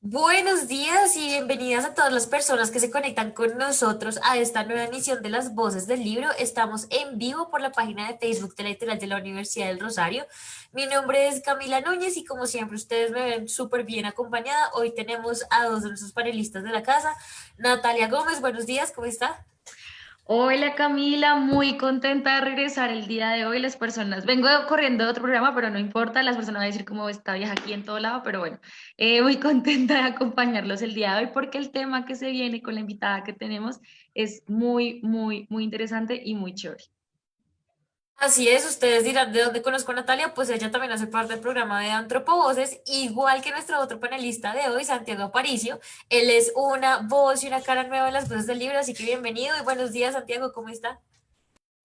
Buenos días y bienvenidas a todas las personas que se conectan con nosotros a esta nueva emisión de Las Voces del Libro. Estamos en vivo por la página de Facebook de la Editorial de la Universidad del Rosario. Mi nombre es Camila Núñez y como siempre ustedes me ven súper bien acompañada. Hoy tenemos a dos de nuestros panelistas de la casa. Natalia Gómez, buenos días, ¿cómo está? Hola Camila, muy contenta de regresar el día de hoy. Las personas, vengo corriendo de otro programa, pero no importa, las personas van a decir cómo está vieja aquí en todo lado, pero bueno, muy contenta de acompañarlos el día de hoy porque el tema que se viene con la invitada que tenemos es muy interesante y muy chévere. Así es, ustedes dirán de dónde conozco a Natalia, pues ella también hace parte del programa de Antropovoces, igual que nuestro otro panelista de hoy, Santiago Aparicio. Él es una voz y una cara nueva en las voces del libro, así que bienvenido y buenos días, Santiago, ¿cómo está?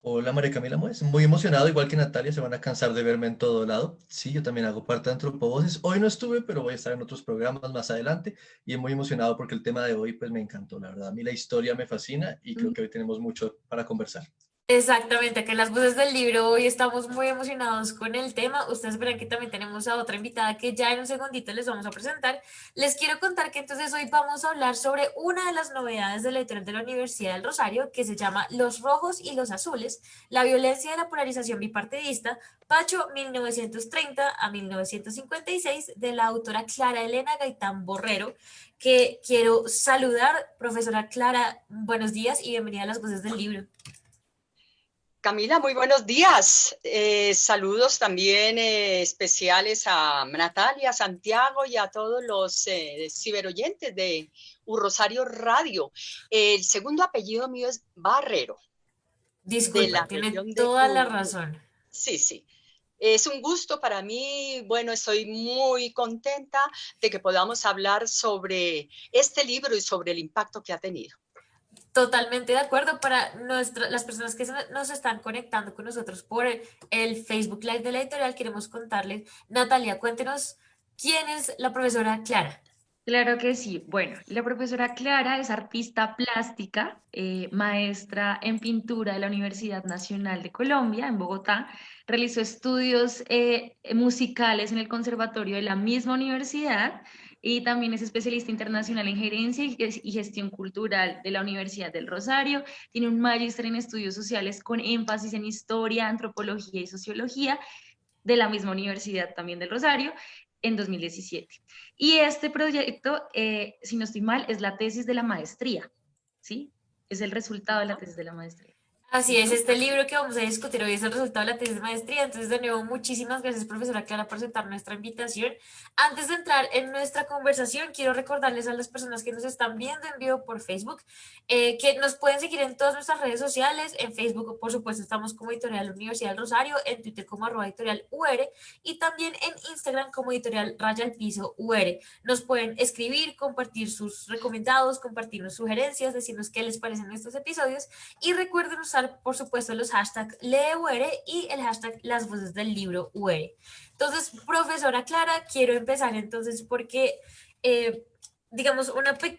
Hola María Camila, muy emocionado, igual que Natalia, se van a cansar de verme en todo lado. Sí, yo también hago parte de Antropovoces. Hoy no estuve, pero voy a estar en otros programas más adelante y muy emocionado porque el tema de hoy pues me encantó, la verdad. A mí la historia me fascina y creo que hoy tenemos mucho para conversar. Exactamente, que en las voces del libro hoy estamos muy emocionados con el tema. Ustedes verán que también tenemos a otra invitada que ya en un segundito les vamos a presentar. Les quiero contar que entonces hoy vamos a hablar sobre una de las novedades de la editorial de la Universidad del Rosario que se llama Los Rojos y los Azules, la violencia de la polarización bipartidista, Pacho 1930 a 1956, de la autora Clara Elena Gaitán Borrero, que quiero saludar. Profesora Clara, buenos días y bienvenida a las voces del libro. Camila, muy buenos días. Saludos también especiales a Natalia, Santiago y a todos los ciberoyentes de Rosario Radio. El segundo apellido mío es Barrero, de Disculpa, la tiene región de toda la Urubú. razón. Sí, sí. Es un gusto para mí. Bueno, estoy muy contenta de que podamos hablar sobre este libro y sobre el impacto que ha tenido. Totalmente de acuerdo para las personas que nos están conectando con nosotros por el Facebook Live de la editorial. Queremos contarles, Natalia, cuéntenos quién es la profesora Clara. Claro que sí. Bueno, la profesora Clara es artista plástica, maestra en pintura de la Universidad Nacional de Colombia, en Bogotá. Realizó estudios musicales en el conservatorio de la misma universidad y también es especialista internacional en gerencia y gestión cultural de la Universidad del Rosario. Tiene un magíster en estudios sociales con énfasis en historia, antropología y sociología de la misma universidad también del Rosario en 2017. Y este proyecto, si no estoy mal, es la tesis de la maestría, ¿sí? Es el resultado de la tesis de la maestría. Así es, Ujú. este libro que vamos a discutir hoy es el resultado de la tesis de maestría. Entonces, de nuevo, muchísimas gracias, profesora Clara, por aceptar nuestra invitación. Antes de entrar en nuestra conversación, quiero recordarles a las personas que nos están viendo en vivo por Facebook que nos pueden seguir en todas nuestras redes sociales. En Facebook, por supuesto, estamos como Editorial Universidad del Rosario, en Twitter como @editorial UR y también en Instagram como Editorial Raya al Piso UR. Nos pueden escribir, compartir sus recomendados, compartirnos sugerencias, decirnos qué les parecen nuestros episodios y recuerden usar, por supuesto, los hashtags LeeUR y el hashtag Las Voces del Libro UR. Entonces, profesora Clara, quiero empezar entonces porque, eh, digamos,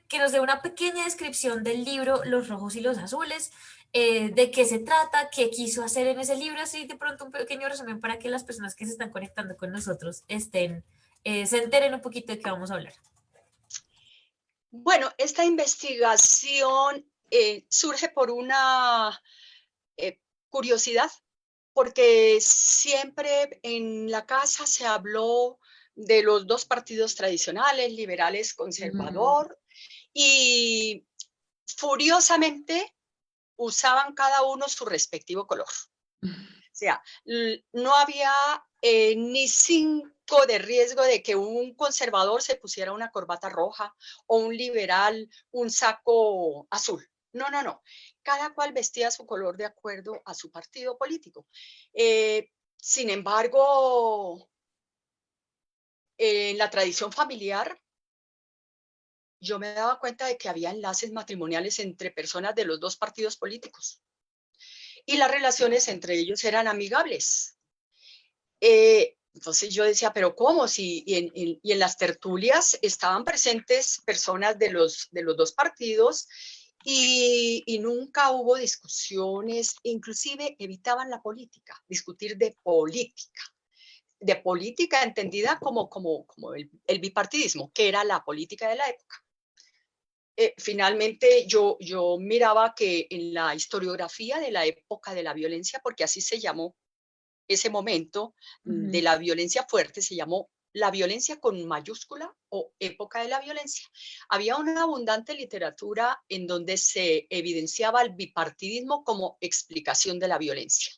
que nos dé una pequeña descripción del libro Los Rojos y los Azules, de qué se trata, qué quiso hacer en ese libro, así de pronto un pequeño resumen para que las personas que se están conectando con nosotros se enteren un poquito de qué vamos a hablar. Bueno, esta investigación surge por una curiosidad, porque siempre en la casa se habló de los dos partidos tradicionales, liberales, Mm. conservador, y furiosamente usaban cada uno su respectivo color. O sea, no había ni 5 de riesgo de que un conservador se pusiera una corbata roja o un liberal un saco azul. No, no, no. Cada cual vestía su color de acuerdo a su partido político. Sin embargo, en la tradición familiar, yo me daba cuenta de que había enlaces matrimoniales entre personas de los dos partidos políticos y las relaciones entre ellos eran amigables. Entonces yo decía, pero ¿cómo? Si, y en las tertulias estaban presentes personas de los dos partidos y nunca hubo discusiones, inclusive evitaban la política, discutir de política. de política entendida como el bipartidismo, que era la política de la época. Finalmente yo miraba que en la historiografía de la época de la violencia, porque así se llamó ese momento de la violencia fuerte, se llamó la violencia con mayúscula o época de la violencia. Había una abundante literatura en donde se evidenciaba el bipartidismo como explicación de la violencia.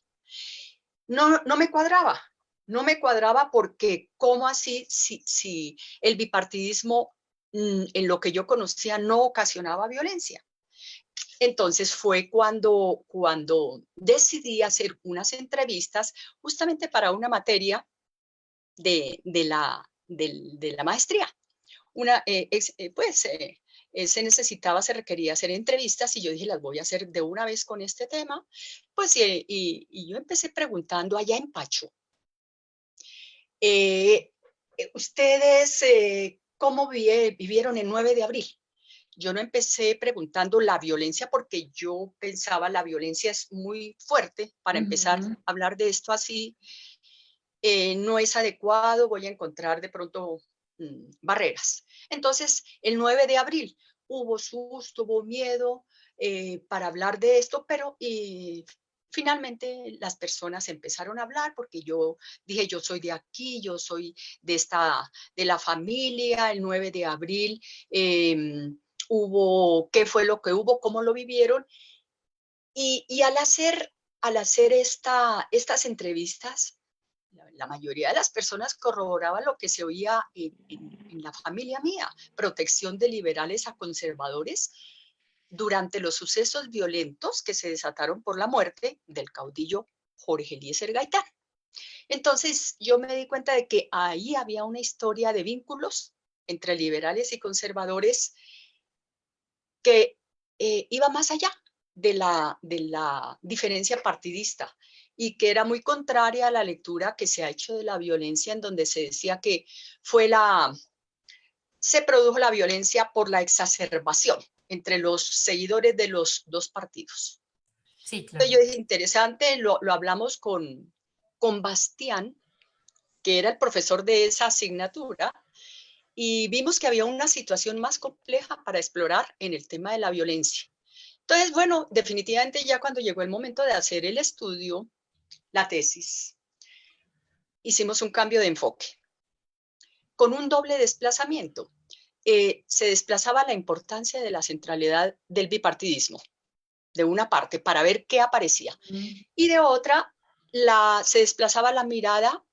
No me cuadraba. No me cuadraba porque, ¿cómo así si el bipartidismo en lo que yo conocía no ocasionaba violencia? Entonces fue cuando decidí hacer unas entrevistas justamente para una materia de la maestría. Se requería hacer entrevistas y yo dije, las voy a hacer de una vez con este tema. Pues y yo empecé preguntando allá en Pacho, ¿ustedes cómo vivieron el 9 de abril? Yo no empecé preguntando la violencia porque yo pensaba la violencia es muy fuerte para empezar a hablar de esto así. No es adecuado, voy a encontrar de pronto barreras. Entonces, el 9 de abril hubo susto, hubo miedo para hablar de esto, pero finalmente las personas empezaron a hablar porque yo dije, yo soy de aquí, yo soy de la familia, el 9 de abril hubo, qué fue lo que hubo, cómo lo vivieron. Y al hacer estas entrevistas, la mayoría de las personas corroboraba lo que se oía en la familia mía, protección de liberales a conservadores durante los sucesos violentos que se desataron por la muerte del caudillo Jorge Eliezer Gaitán. Entonces yo me di cuenta de que ahí había una historia de vínculos entre liberales y conservadores que iba más allá de la diferencia partidista y que era muy contraria a la lectura que se ha hecho de la violencia, en donde se decía que se produjo la violencia por la exacerbación entre los seguidores de los dos partidos. Sí, claro. Entonces yo dije, interesante, lo hablamos con Bastián, que era el profesor de esa asignatura, y vimos que había una situación más compleja para explorar en el tema de la violencia. Entonces, bueno, definitivamente ya cuando llegó el momento de hacer el estudio, la tesis, hicimos un cambio de enfoque con un doble desplazamiento. Se desplazaba la importancia de la centralidad del bipartidismo, de una parte, para ver qué aparecía, y de otra, se desplazaba la mirada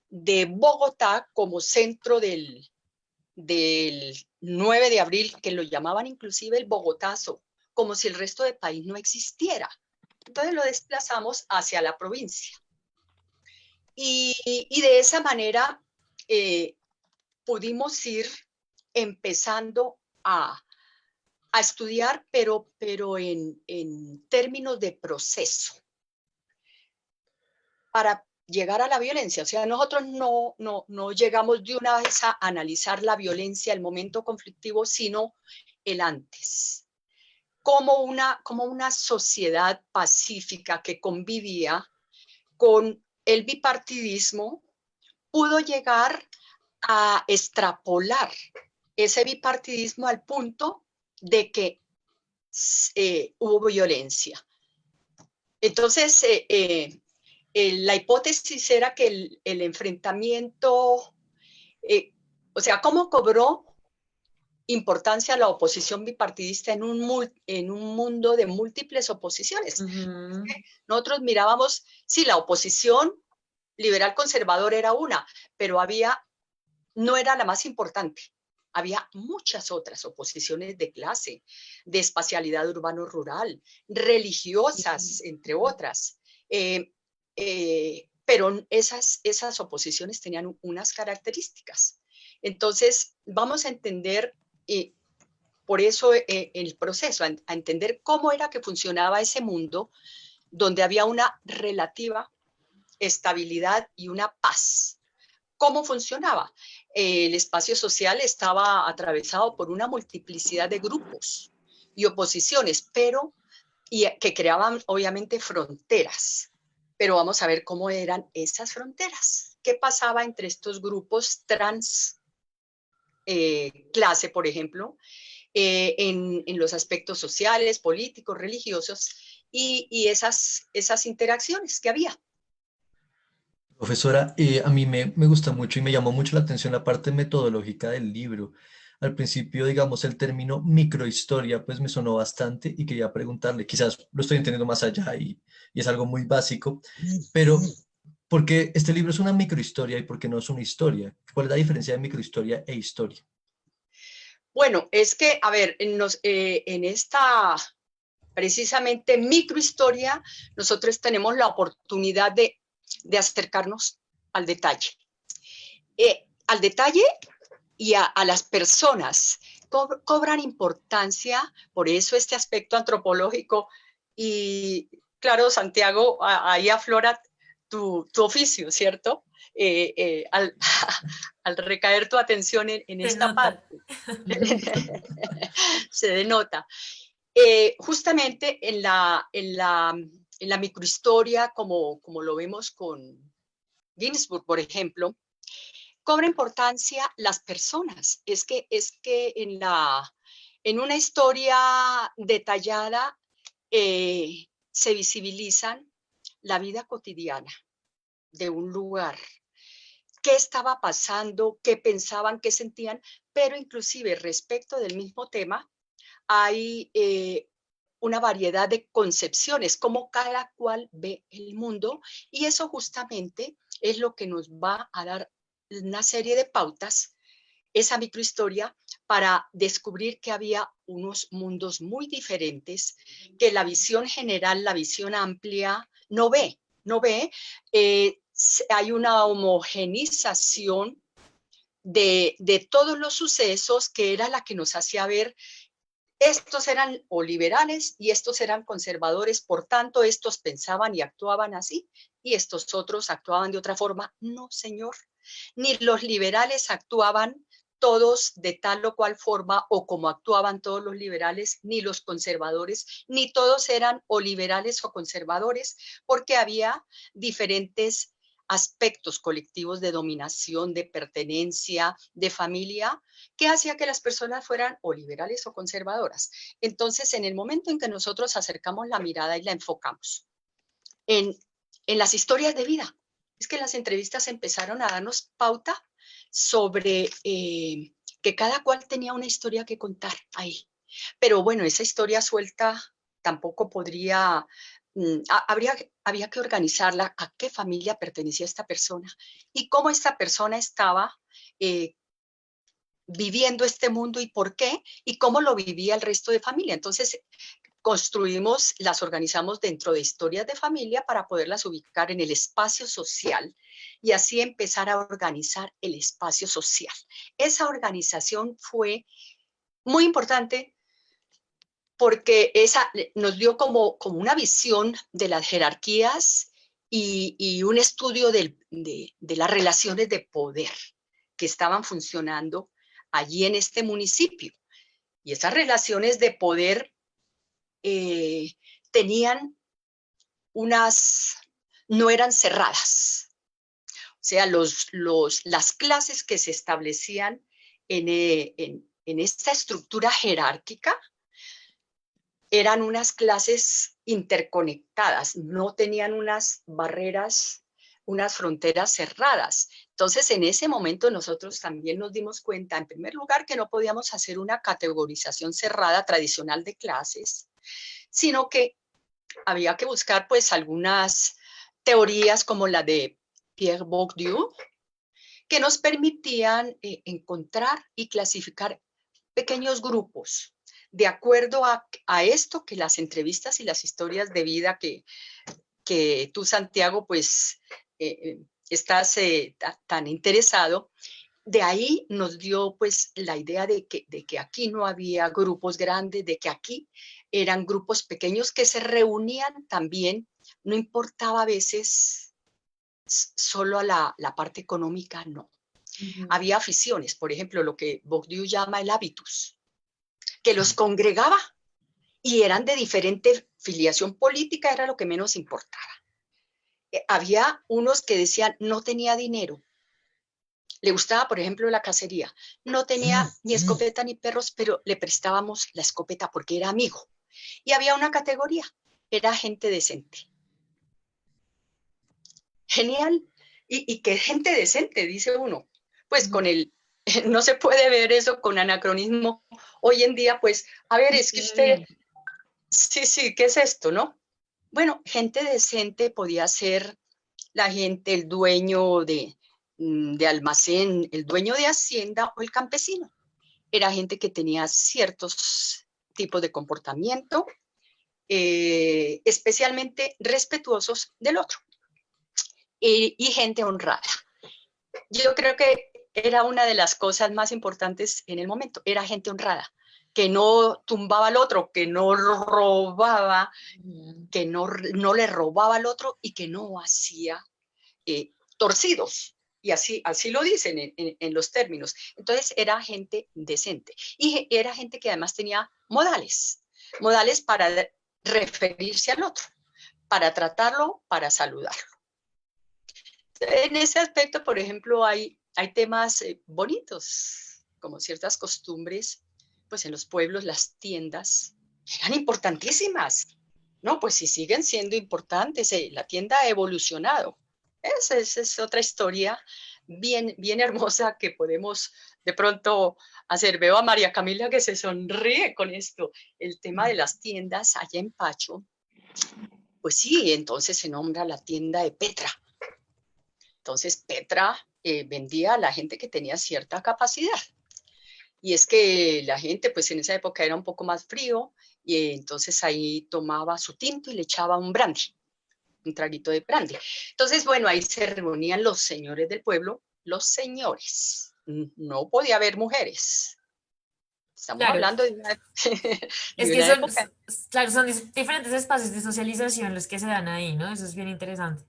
de Bogotá como centro del 9 de abril, que lo llamaban inclusive el Bogotazo, como si el resto del país no existiera. Entonces lo desplazamos hacia la provincia. Y de esa manera pudimos ir empezando a estudiar, pero en términos de proceso, para llegar a la violencia. O sea, nosotros no llegamos de una vez a analizar la violencia, el momento conflictivo, sino el antes. Como una sociedad pacífica que convivía con el bipartidismo pudo llegar a extrapolar ese bipartidismo al punto de que hubo violencia. Entonces, la hipótesis era que el enfrentamiento, o sea, cómo cobró importancia la oposición bipartidista en un mundo de múltiples oposiciones. Nosotros mirábamos, sí, la oposición liberal conservador era una, pero no era la más importante. Había muchas otras oposiciones de clase, de espacialidad urbano-rural, religiosas, entre otras. Pero esas oposiciones tenían unas características. Entonces, vamos a entender, por eso el proceso, a entender cómo era que funcionaba ese mundo donde había una relativa estabilidad y una paz. ¿Cómo funcionaba? El espacio social estaba atravesado por una multiplicidad de grupos y oposiciones, que creaban obviamente fronteras. Pero vamos a ver cómo eran esas fronteras. qué pasaba entre estos grupos trans clase, por ejemplo, en los aspectos sociales, políticos, religiosos y esas interacciones que había. Profesora, a mí me gusta mucho y me llamó mucho la atención la parte metodológica del libro. Al principio, digamos, el término microhistoria, pues me sonó bastante y quería preguntarle, quizás lo estoy entendiendo más allá y es algo muy básico, pero ¿por qué este libro es una microhistoria y por qué no es una historia? ¿Cuál es la diferencia de microhistoria e historia? Bueno, es que, a ver, en esta precisamente microhistoria, nosotros tenemos la oportunidad de acercarnos al detalle. Al detalle y a las personas cobran importancia, por eso este aspecto antropológico. Y claro, Santiago, ahí aflora tu oficio, ¿cierto? Al recaer tu atención en Se esta nota. parte, se denota. Justamente en la microhistoria, como lo vemos con Ginsburg, por ejemplo, cobra importancia las personas. Es que en una historia detallada se visibilizan la vida cotidiana de un lugar, qué estaba pasando, qué pensaban, qué sentían, pero inclusive respecto del mismo tema hay una variedad de concepciones, cómo cada cual ve el mundo, y eso justamente es lo que nos va a dar una serie de pautas, esa microhistoria, para descubrir que había unos mundos muy diferentes que la visión general, la visión amplia, no ve. Hay una homogenización de todos los sucesos que era la que nos hacía ver estos eran o liberales y estos eran conservadores, por tanto estos pensaban y actuaban así y estos otros actuaban de otra forma. No, señor, ni los liberales actuaban todos de tal o cual forma o como actuaban todos los liberales, ni los conservadores, ni todos eran o liberales o conservadores, porque había diferentes aspectos colectivos de dominación, de pertenencia, de familia, que hacía que las personas fueran o liberales o conservadoras. Entonces, en el momento en que nosotros acercamos la mirada y la enfocamos en, en las historias de vida, es que las entrevistas empezaron a darnos pauta sobre que cada cual tenía una historia que contar ahí. Pero bueno, esa historia suelta tampoco podría, había que organizarla, a qué familia pertenecía esta persona y cómo esta persona estaba viviendo este mundo y por qué, y cómo lo vivía el resto de familia. Entonces, las organizamos dentro de historias de familia para poderlas ubicar en el espacio social y así empezar a organizar el espacio social. Esa organización fue muy importante porque esa nos dio como una visión de las jerarquías y un estudio de las relaciones de poder que estaban funcionando allí en este municipio. Y esas relaciones de poder tenían no eran cerradas. O sea, las clases que se establecían en esta estructura jerárquica eran unas clases interconectadas, no tenían unas barreras, unas fronteras cerradas. Entonces, en ese momento nosotros también nos dimos cuenta, en primer lugar, que no podíamos hacer una categorización cerrada tradicional de clases, sino que había que buscar pues algunas teorías como la de Pierre Bourdieu, que nos permitían encontrar y clasificar pequeños grupos de acuerdo a esto que las entrevistas y las historias de vida que tú, Santiago, pues estás tan interesado. De ahí nos dio pues la idea de que aquí no había grupos grandes, de que aquí eran grupos pequeños que se reunían también, no importaba a veces solo a la parte económica, no. Había aficiones, por ejemplo, lo que Bourdieu llama el habitus, que los congregaba y eran de diferente filiación política, era lo que menos importaba. había unos que decían no tenía dinero. Le gustaba, por ejemplo, la cacería. No tenía ni escopeta ni perros, pero le prestábamos la escopeta porque era amigo. Y había una categoría, era gente decente. Genial. ¿Y qué gente decente? Dice uno. Pues con el, no se puede ver eso con anacronismo. Hoy en día, pues, a ver, es que usted, sí, ¿qué es esto, no? Bueno, gente decente podía ser la gente, el dueño de almacén, el dueño de hacienda o el campesino. Era gente que tenía ciertos tipos de comportamiento, especialmente respetuosos del otro, y gente honrada. Yo creo que era una de las cosas más importantes en el momento, era gente honrada, que no tumbaba al otro, que no robaba, que no le robaba al otro y que no hacía torcidos. Y así lo dicen en los términos. Entonces era gente decente. Y era gente que además tenía modales para referirse al otro, para tratarlo, para saludarlo. En ese aspecto, por ejemplo, hay temas bonitos, como ciertas costumbres, pues en los pueblos las tiendas eran importantísimas. No, pues si siguen siendo importantes, la tienda ha evolucionado. Esa es otra historia bien, bien hermosa que podemos de pronto hacer. Veo a María Camila que se sonríe con esto. El tema de las tiendas allá en Pacho, pues sí, entonces se nombra la tienda de Petra. Entonces Petra vendía a la gente que tenía cierta capacidad. Y es que la gente, pues en esa época era un poco más frío, y entonces ahí tomaba su tinto y le echaba un brandy, un traguito de brandy. Entonces, bueno, ahí se reunían los señores del pueblo, los señores. No podía haber mujeres. Estamos Claro, hablando de una, es de que una son, época. claro, son diferentes espacios de socialización los que se dan ahí, ¿no? Eso es bien interesante.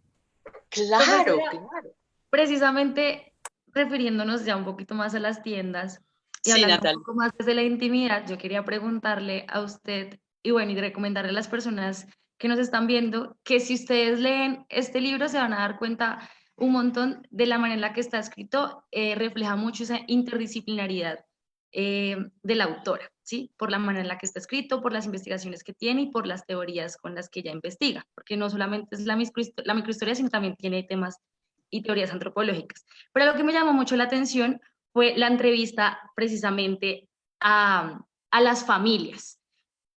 Claro, Profesora, claro. precisamente refiriéndonos ya un poquito más a las tiendas y Sí, hablando un Natalia. poco más desde la intimidad, yo quería preguntarle a usted y bueno, y recomendarle a las personas que nos están viendo que si ustedes leen este libro se van a dar cuenta un montón de la manera en la que está escrito, refleja mucho esa interdisciplinaridad de la autora, ¿sí? Por la manera en la que está escrito, por las investigaciones que tiene y por las teorías con las que ella investiga, porque no solamente es la microhistoria, sino también tiene temas y teorías antropológicas. Pero lo que me llamó mucho la atención fue la entrevista precisamente a las familias,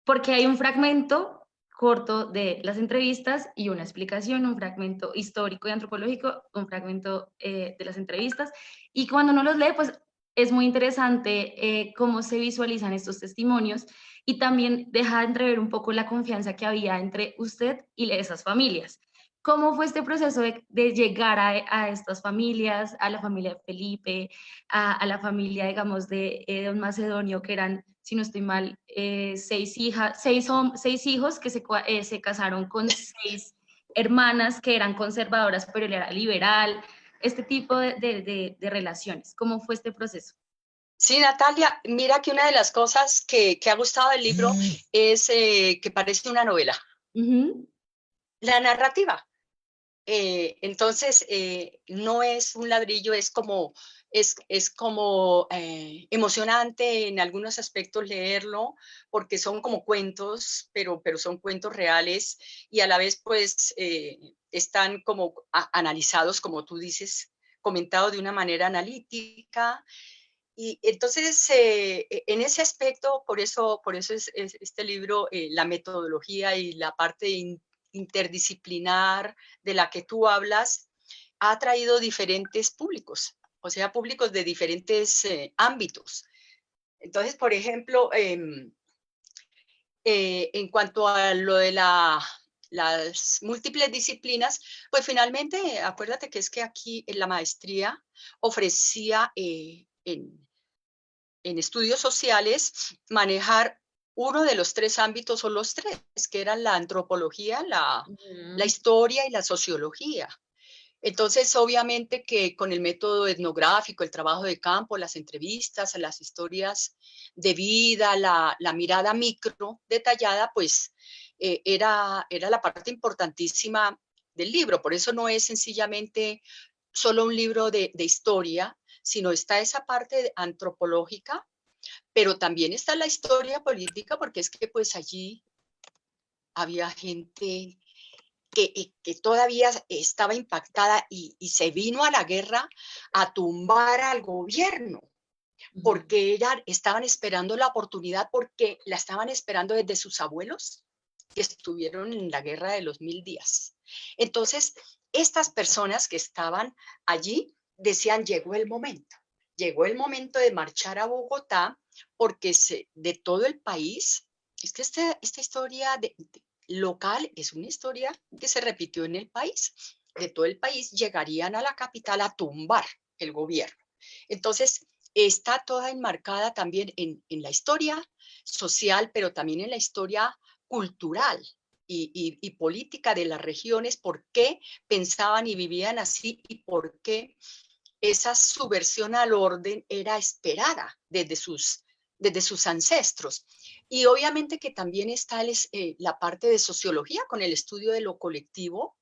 porque hay un fragmento corto de las entrevistas y una explicación, un fragmento histórico y antropológico, un fragmento de las entrevistas, y cuando uno los lee, pues es muy interesante cómo se visualizan estos testimonios y también deja entrever un poco la confianza que había entre usted y esas familias. ¿Cómo fue este proceso de llegar a estas familias, a la familia de Felipe, a la familia, digamos, de don Macedonio, que eran, si no estoy mal, seis hijos que se casaron con 6 hermanas que eran conservadoras, pero él era liberal, este tipo de relaciones? ¿Cómo fue este proceso? Sí, Natalia, mira que una de las cosas que ha gustado del libro es que parece una novela. La narrativa. Entonces, no es un ladrillo, es como emocionante en algunos aspectos leerlo, porque son como cuentos, pero son cuentos reales y a la vez pues están como analizados, como tú dices, comentados de una manera analítica. Y entonces, en ese aspecto, por eso es este libro, la metodología y la parte interdisciplinar de la que tú hablas, ha atraído diferentes públicos, o sea, públicos de diferentes ámbitos. Entonces, por ejemplo, en cuanto a lo de las múltiples disciplinas, pues finalmente, acuérdate que es que aquí en la maestría ofrecía en estudios sociales manejar uno de los 3 ámbitos o los 3, que eran la antropología, la historia y la sociología. Entonces, obviamente que con el método etnográfico, el trabajo de campo, las entrevistas, las historias de vida, la mirada micro detallada, pues era la parte importantísima del libro. Por eso no es sencillamente solo un libro de historia, sino está esa parte antropológica, pero también está la historia política, porque es que pues allí había gente que todavía estaba impactada y se vino a la guerra a tumbar al gobierno, porque estaban esperando la oportunidad, porque la estaban esperando desde sus abuelos que estuvieron en la guerra de los 1000 días. Entonces, estas personas que estaban allí decían, llegó el momento de marchar a Bogotá, porque de todo el país, es que esta historia local es una historia que se repitió en el país. De todo el país llegarían a la capital a tumbar el gobierno. Entonces, está toda enmarcada también en la historia social, pero también en la historia cultural y política de las regiones, por qué pensaban y vivían así y por qué esa subversión al orden era esperada desde sus ancestros. Y obviamente que también está la parte de sociología con el estudio de lo colectivo,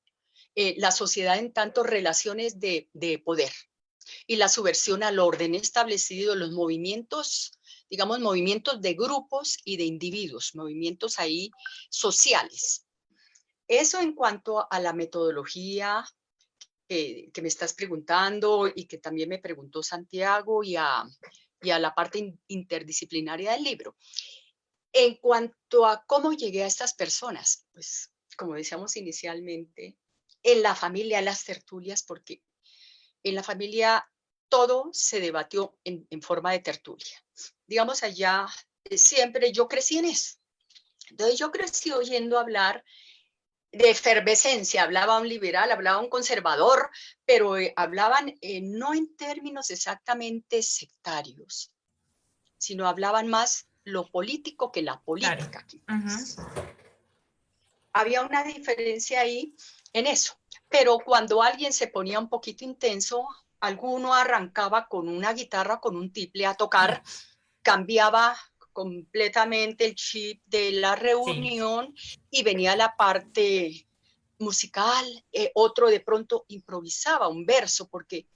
la sociedad en tanto relaciones de poder y la subversión al orden establecido, los movimientos, digamos, movimientos de grupos y de individuos, movimientos ahí sociales. Eso en cuanto a la metodología que me estás preguntando y que también me preguntó Santiago y a la parte interdisciplinaria del libro. En cuanto a cómo llegué a estas personas, pues como decíamos inicialmente, en la familia, en las tertulias, porque en la familia todo se debatió en forma de tertulia. Digamos, allá siempre yo crecí en eso. Entonces yo crecí oyendo hablar de efervescencia, hablaba un liberal, hablaba un conservador, pero hablaban no en términos exactamente sectarios, sino hablaban más lo político que la política. Claro. Había una diferencia ahí en eso, pero cuando alguien se ponía un poquito intenso, alguno arrancaba con una guitarra, con un tiple a tocar, cambiaba completamente el chip de la reunión y venía la parte musical, otro de pronto improvisaba un verso, porque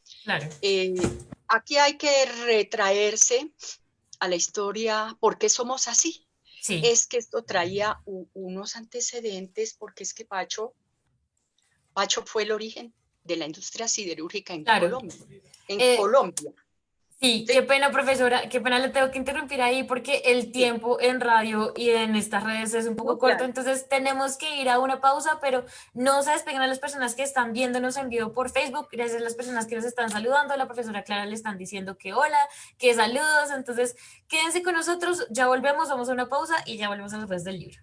aquí hay que retraerse a la historia, ¿por qué somos así? Sí. Es que esto traía unos antecedentes, porque es que Pacho fue el origen de la industria siderúrgica en Colombia. Colombia. Sí, qué pena, profesora, qué pena, le tengo que interrumpir ahí porque el tiempo en radio y en estas redes es un poco corto, entonces tenemos que ir a una pausa, pero no se despeguen a las personas que están viéndonos en vivo por Facebook, gracias a las personas que nos están saludando, a la profesora Clara le están diciendo que hola, que saludos, entonces quédense con nosotros, ya volvemos, vamos a una pausa y ya volvemos a los redes del libro.